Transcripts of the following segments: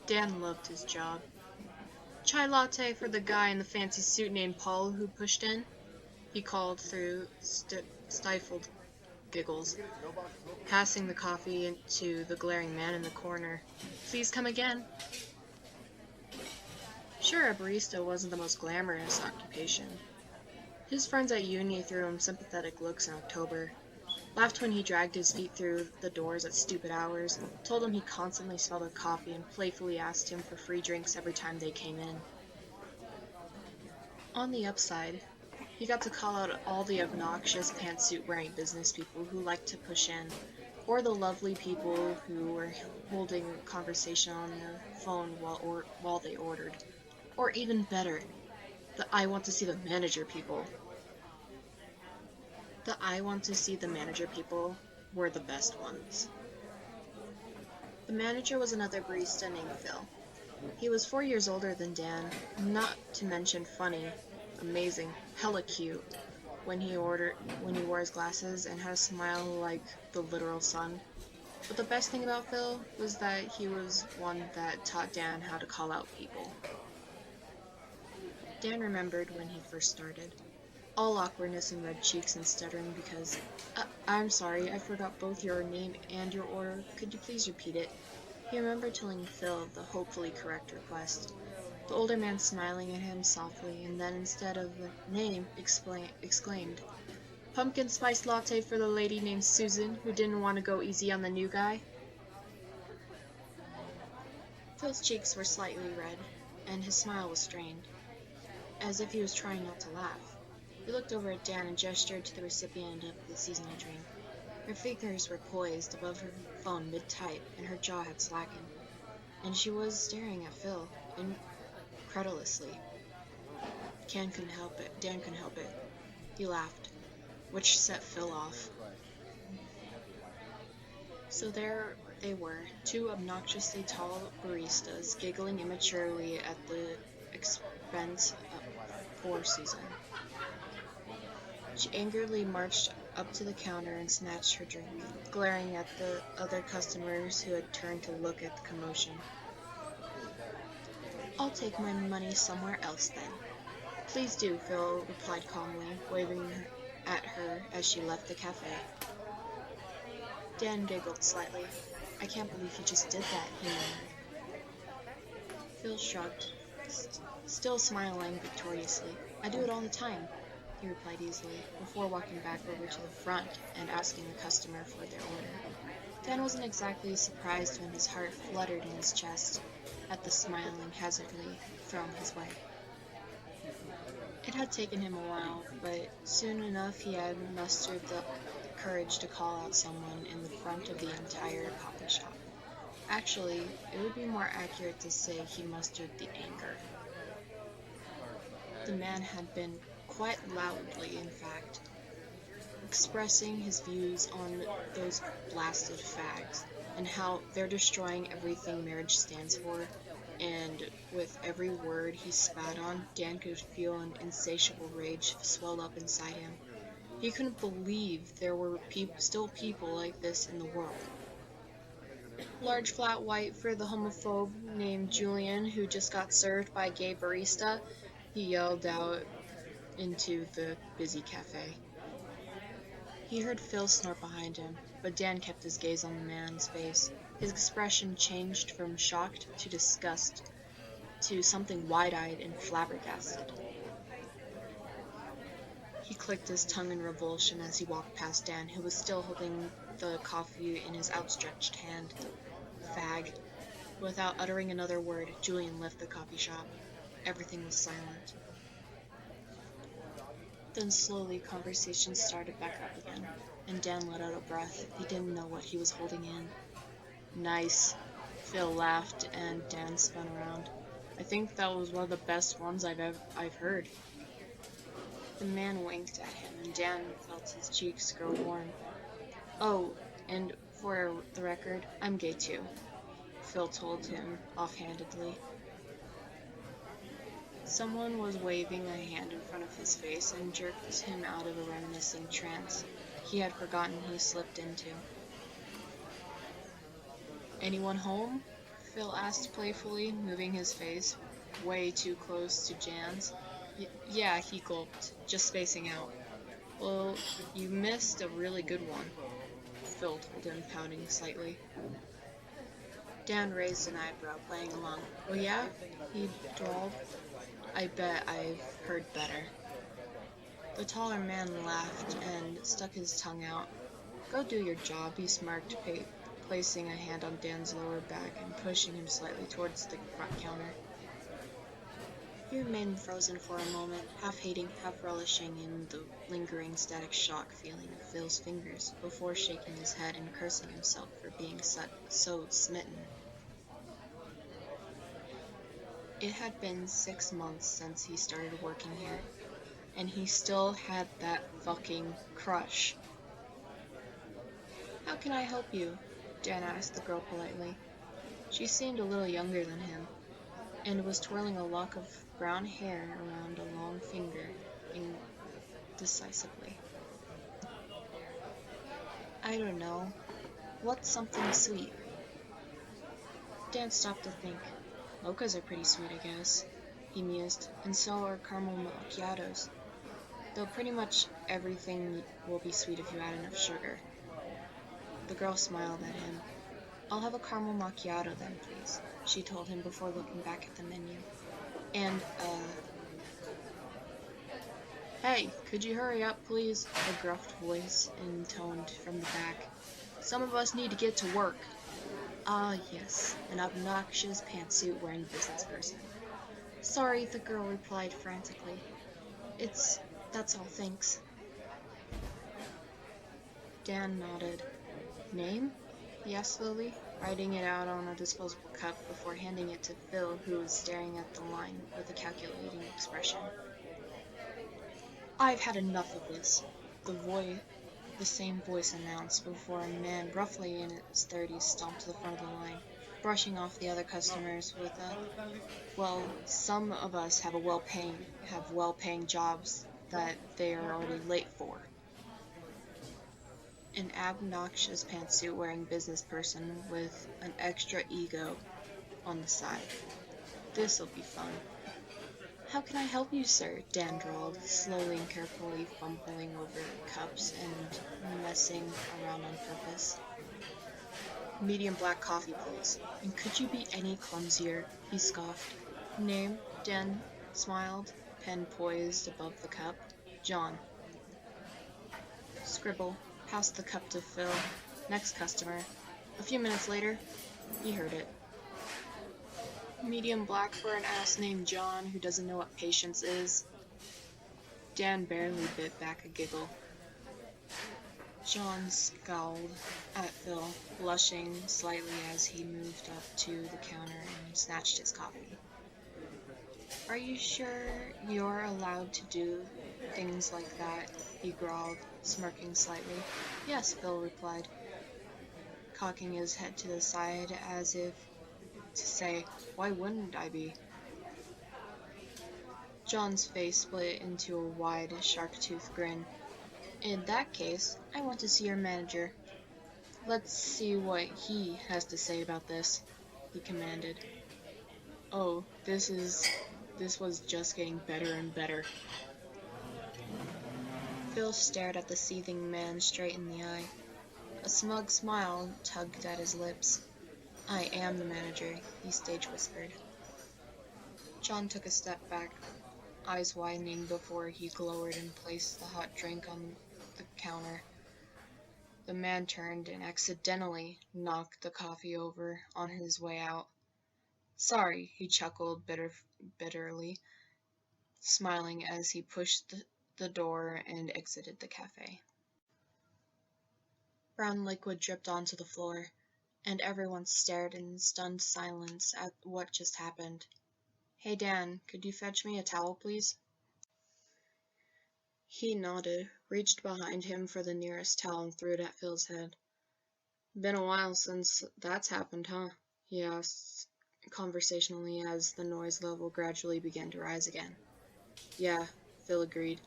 Dan loved his job. Chai latte for the guy in the fancy suit named Paul who pushed in, he called through stifled giggles, passing the coffee to the glaring man in the corner. Please come again. Sure, a barista wasn't the most glamorous occupation. His friends at uni threw him sympathetic looks in October, laughed when he dragged his feet through the doors at stupid hours, told him he constantly smelled of coffee, and playfully asked him for free drinks every time they came in. On the upside, he got to call out all the obnoxious pantsuit-wearing business people who liked to push in, or the lovely people who were holding a conversation on the phone while they ordered. Or even better, the I want to see the manager people. The I want to see the manager people were the best ones. The manager was another barista named Phil. He was 4 years older than Dan, not to mention funny, amazing, hella cute when he wore his glasses and had a smile like the literal sun. But the best thing about Phil was that he was one that taught Dan how to call out people. Dan remembered when he first started, all awkwardness and red cheeks and stuttering because, I'm sorry, I forgot both your name and your order. Could you please repeat it? He remembered telling Phil the hopefully correct request. The older man smiling at him softly, and then instead of the name, exclaimed, "Pumpkin spice latte for the lady named Susan, who didn't want to go easy on the new guy." Phil's cheeks were slightly red, and his smile was strained, as if he was trying not to laugh. He looked over at Dan and gestured to the recipient of the seasonal drink. Her fingers were poised above her phone mid-type, and her jaw had slackened, and she was staring at Phil incredulously. Dan couldn't help it. He laughed, which set Phil off. So there they were, two obnoxiously tall baristas giggling immaturely at the expense of poor Susan. She angrily marched up to the counter and snatched her drink, glaring at the other customers who had turned to look at the commotion. "I'll take my money somewhere else, then." "Please do," Phil replied calmly, waving at her as she left the cafe. Dan giggled slightly. "I can't believe you just did that," he murmured. Phil shrugged, still smiling victoriously. "I do it all the time," he replied easily, before walking back over to the front and asking the customer for their order. Dan wasn't exactly surprised when his heart fluttered in his chest at the smiling hazardly thrown his way. It had taken him a while, but soon enough he had mustered the courage to call out someone in the front of the entire coffee shop. Actually, it would be more accurate to say he mustered the anger. The man had been quite loudly, in fact, expressing his views on those blasted fags, and how they're destroying everything marriage stands for, and with every word he spat on, Dan could feel an insatiable rage swell up inside him. He couldn't believe there were still people like this in the world. "Large flat white for the homophobe named Julian who just got served by a gay barista," he yelled out into the busy cafe. He heard Phil snort behind him, but Dan kept his gaze on the man's face. His expression changed from shocked to disgust to something wide-eyed and flabbergasted. He clicked his tongue in revulsion as he walked past Dan, who was still holding the coffee in his outstretched hand. "Fag." Without uttering another word, Julian left the coffee shop. Everything was silent. Then slowly conversation started back up again, and Dan let out a breath. He didn't know what he was holding in. "Nice." Phil laughed, and Dan spun around. "I think that was one of the best ones I've heard." The man winked at him, and Dan felt his cheeks grow warm. "Oh, and for the record, I'm gay too," Phil told him offhandedly. Someone was waving a hand in front of his face and jerked him out of a reminiscing trance he had forgotten he slipped into. "Anyone home?" Phil asked playfully, moving his face way too close to Jan's. Yeah, he gulped, just spacing out. Well, you missed a really good one, Phil told him, pouting slightly. Dan raised an eyebrow, playing along. Oh yeah? He drawled. I bet I've heard better. The taller man laughed and stuck his tongue out. Go do your job, he smirked, placing a hand on Dan's lower back and pushing him slightly towards the front counter. He remained frozen for a moment, half hating, half relishing in the lingering static shock feeling of Phil's fingers, before shaking his head and cursing himself for being so smitten. It had been 6 months since he started working here, and he still had that fucking crush. How can I help you? Dan asked the girl politely. She seemed a little younger than him, and was twirling a lock of brown hair around a long finger indecisively. I don't know. What's something sweet? Dan stopped to think. Mochas are pretty sweet, I guess, he mused, and so are caramel macchiatos. Though pretty much everything will be sweet if you add enough sugar. The girl smiled at him. I'll have a caramel macchiato then, please, she told him before looking back at the menu. And, Hey, could you hurry up, please? A gruff voice intoned from the back. Some of us need to get to work. Ah, yes, an obnoxious pantsuit-wearing business person. Sorry, the girl replied frantically. That's all, thanks. Dan nodded. Name? He asked slowly, writing it out on a disposable cup before handing it to Phil, who was staring at the line with a calculating expression. I've had enough of this, the same voice announced before a man roughly in his 30s stomped to the front of the line, brushing off the other customers with well, some of us have well-paying jobs that they are already late for. An obnoxious pantsuit-wearing business person with an extra ego on the side. This'll be fun. How can I help you, sir? Dan drawled, slowly and carefully fumbling over cups and messing around on purpose. Medium black coffee, please. And could you be any clumsier? He scoffed. Name? Dan smiled, pen poised above the cup. John. Scribble. Passed the cup to Phil. Next customer. A few minutes later, he heard it. Medium black for an ass named John who doesn't know what patience is. Dan barely bit back a giggle. John scowled at Phil, blushing slightly as he moved up to the counter and snatched his coffee. Are you sure you're allowed to do things like that? He growled, smirking slightly. Yes, Phil replied, cocking his head to the side as if to say, why wouldn't I be? John's face split into a wide, shark-toothed grin. In that case, I want to see your manager. Let's see what he has to say about this, he commanded. Oh, this was just getting better and better. Phil stared at the seething man straight in the eye. A smug smile tugged at his lips. I am the manager, he stage whispered. John took a step back, eyes widening before he glowered and placed the hot drink on the counter. The man turned and accidentally knocked the coffee over on his way out. Sorry, he chuckled bitterly, smiling as he pushed the door and exited the cafe. Brown liquid dripped onto the floor, and everyone stared in stunned silence at what just happened. Hey Dan, could you fetch me a towel, please? He nodded, reached behind him for the nearest towel and threw it at Phil's head. Been a while since that's happened, huh? He asked conversationally as the noise level gradually began to rise again. Yeah, Phil agreed,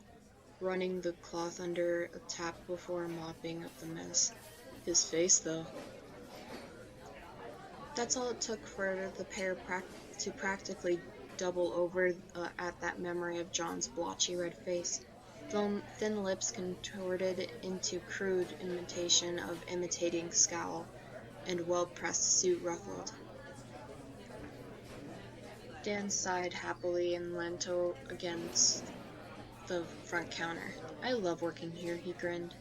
running the cloth under a tap before mopping up the mess. His face, though. That's all it took for the pair to practically double over at that memory of John's blotchy red face. Thin lips contorted into crude imitation of imitating scowl, and well-pressed suit ruffled. Dan sighed happily and leant against the front counter. I love working here, he grinned.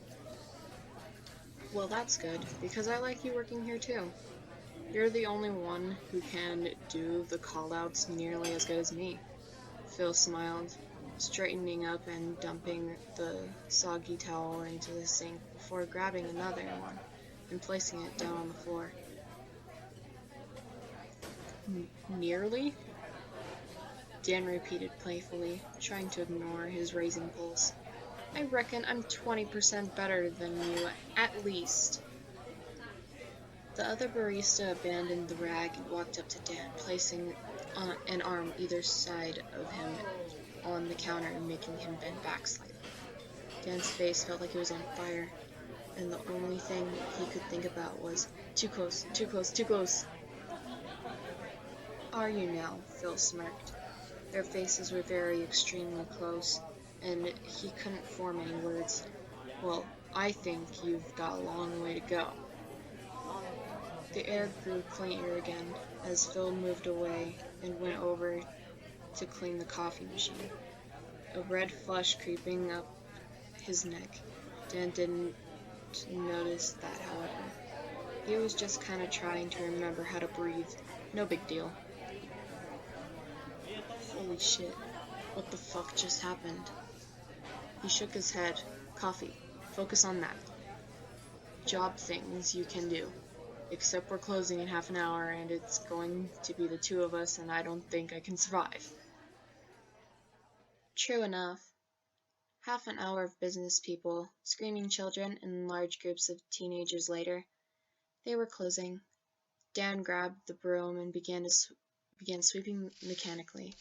Well, that's good, because I like you working here too. You're the only one who can do the call-outs nearly as good as me. Phil smiled, straightening up and dumping the soggy towel into the sink before grabbing another one and placing it down on the floor. Nearly? Dan repeated playfully, trying to ignore his raising pulse. I reckon I'm 20% better than you, at least. The other barista abandoned the rag and walked up to Dan, placing an arm either side of him on the counter and making him bend back slightly. Dan's face felt like it was on fire, and the only thing he could think about was, too close, too close, too close. Are you now? Phil smirked. Their faces were very extremely close, and he couldn't form any words. Well, I think you've got a long way to go. The air grew cleaner again as Phil moved away and went over to clean the coffee machine, a red flush creeping up his neck. Dan didn't notice that, however. He was just kind of trying to remember how to breathe. No big deal. Holy shit. What the fuck just happened? He shook his head. Coffee. Focus on that. Job things you can do. Except we're closing in half an hour and it's going to be the two of us and I don't think I can survive. True enough. Half an hour of business people, screaming children, and large groups of teenagers later. They were closing. Dan grabbed the broom and began sweeping mechanically.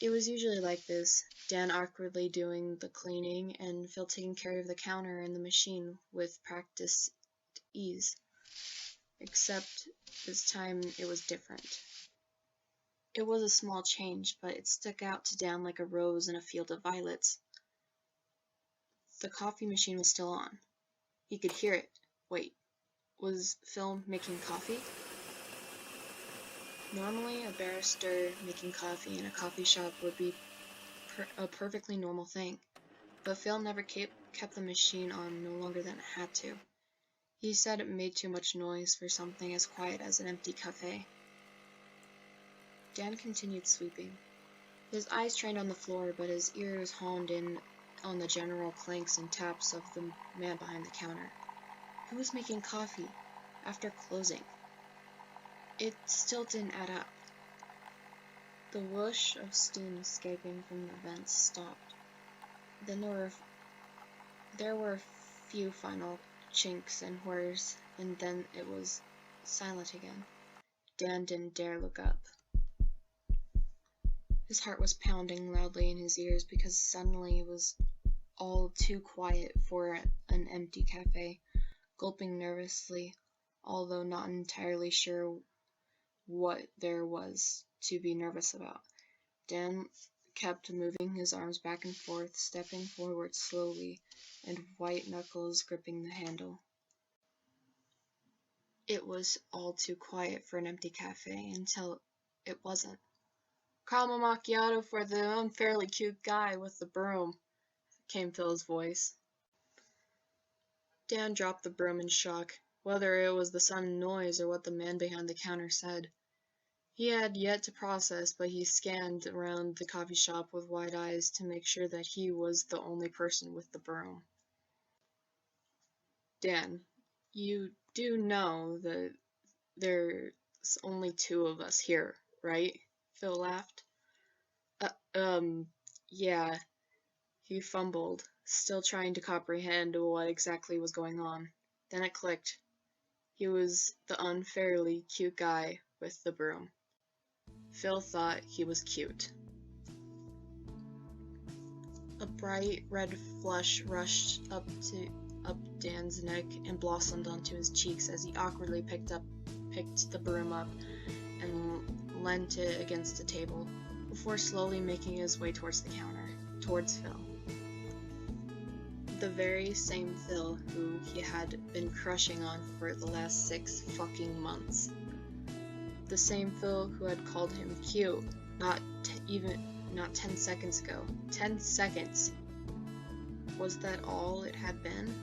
It was usually like this, Dan awkwardly doing the cleaning and Phil taking care of the counter and the machine with practiced ease. Except this time it was different. It was a small change, but it stuck out to Dan like a rose in a field of violets. The coffee machine was still on. He could hear it. Wait, was Phil making coffee? Normally, a barrister making coffee in a coffee shop would be a perfectly normal thing, but Phil never kept the machine on no longer than it had to. He said it made too much noise for something as quiet as an empty cafe. Dan continued sweeping. His eyes trained on the floor, but his ears honed in on the general clanks and taps of the man behind the counter. Who was making coffee after closing? It still didn't add up. The whoosh of steam escaping from the vents stopped. Then there were a few final chinks and whirs, and then it was silent again. Dan didn't dare look up. His heart was pounding loudly in his ears because suddenly it was all too quiet for an empty cafe. Gulping nervously, although not entirely sure what there was to be nervous about. Dan kept moving his arms back and forth, stepping forward slowly, and white knuckles gripping the handle. It was all too quiet for an empty cafe until it wasn't. Caramel macchiato for the unfairly cute guy with the broom, came Phil's voice. Dan dropped the broom in shock, whether it was the sudden noise or what the man behind the counter said. He had yet to process, but he scanned around the coffee shop with wide eyes to make sure that he was the only person with the broom. Dan, you do know that there's only two of us here, right? Phil laughed. Yeah, he fumbled, still trying to comprehend what exactly was going on. Then it clicked. He was the unfairly cute guy with the broom. Phil thought he was cute. A bright red flush rushed up Dan's neck and blossomed onto his cheeks as he awkwardly picked picked the broom up and leant it against the table, before slowly making his way towards the counter, towards Phil. The very same Phil who he had been crushing on for the last 6 fucking months. The same Phil who had called him cute, not 10 seconds ago. 10 seconds! Was that all it had been?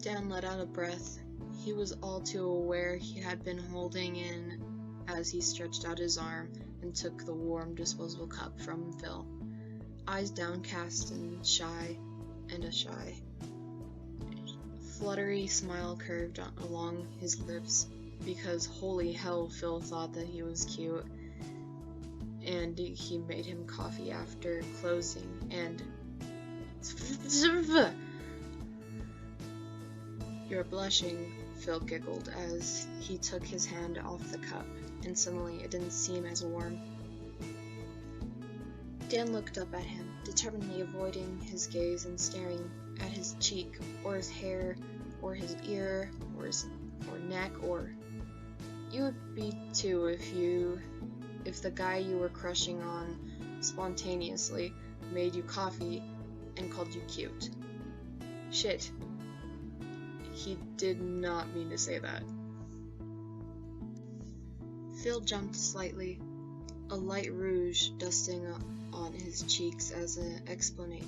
Dan let out a breath. He was all too aware he had been holding in as he stretched out his arm and took the warm disposable cup from Phil. Eyes downcast and a shy. Fluttery smile curved along his lips, because holy hell Phil thought that he was cute, and he made him coffee after closing, and "You're blushing," Phil giggled as he took his hand off the cup, and suddenly it didn't seem as warm. Dan looked up at him, determinedly avoiding his gaze and staring at his cheek, or his hair, or his ear, or neck, or... You would be too if the guy you were crushing on spontaneously made you coffee and called you cute. Shit. He did not mean to say that. Phil jumped slightly, a light rouge dusting on his cheeks as an exclamation.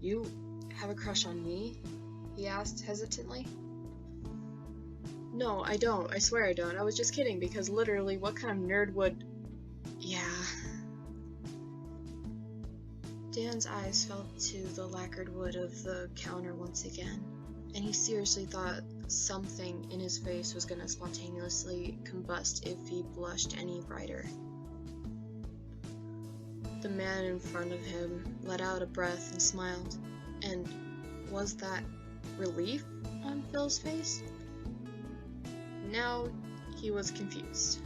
"You have a crush on me?" he asked hesitantly. "No, I don't. I swear I don't. I was just kidding, because literally, what kind of nerd would... Yeah." Dan's eyes fell to the lacquered wood of the counter once again, and he seriously thought something in his face was gonna spontaneously combust if he blushed any brighter. The man in front of him let out a breath and smiled, and was that relief on Phil's face? Now he was confused.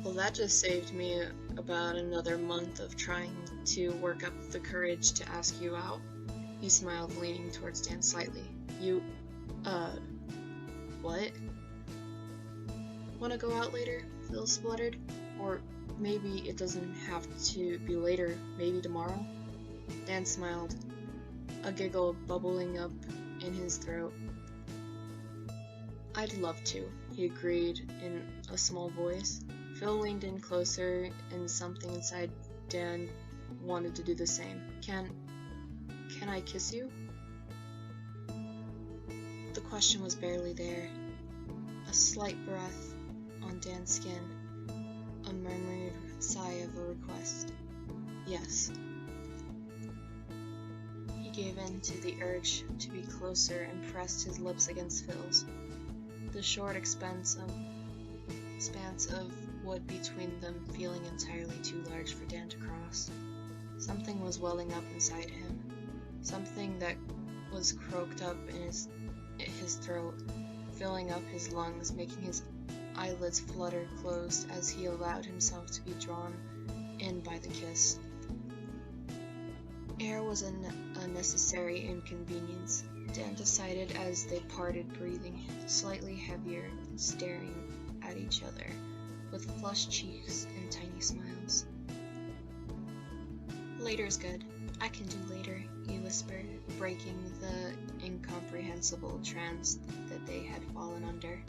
Well, that just saved me about another month of trying to work up the courage to ask you out. He smiled, leaning towards Dan slightly. What? Wanna go out later? Phil spluttered. Or maybe it doesn't have to be later, maybe tomorrow? Dan smiled, a giggle bubbling up in his throat. I'd love to, he agreed in a small voice. Phil leaned in closer, and something inside Dan wanted to do the same. Can I kiss you? The question was barely there. A slight breath on Dan's skin, a murmured sigh of a request. Yes. He gave in to the urge to be closer and pressed his lips against Phil's. The short expanse of wood between them feeling entirely too large for Dan to cross. Something was welling up inside him, something that was croaked up in his throat, filling up his lungs, making his eyelids flutter closed as he allowed himself to be drawn in by the kiss. Air was a necessary inconvenience, Dan decided as they parted, breathing slightly heavier and staring at each other with flushed cheeks and tiny smiles. Later's good. I can do later, he whispered, breaking the incomprehensible trance that they had fallen under.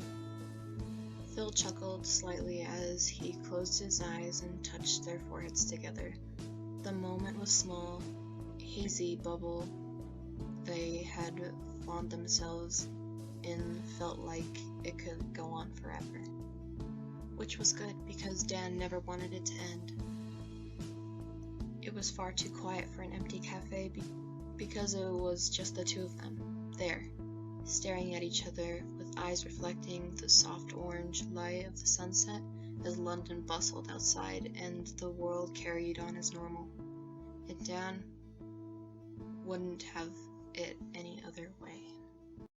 Phil chuckled slightly as he closed his eyes and touched their foreheads together. The moment was small, hazy bubble they had found themselves in felt like it could go on forever. Which was good, because Dan never wanted it to end. It was far too quiet for an empty cafe because it was just the two of them, there, staring at each other with eyes reflecting the soft orange light of the sunset as London bustled outside and the world carried on as normal. And Dan wouldn't have it any other way.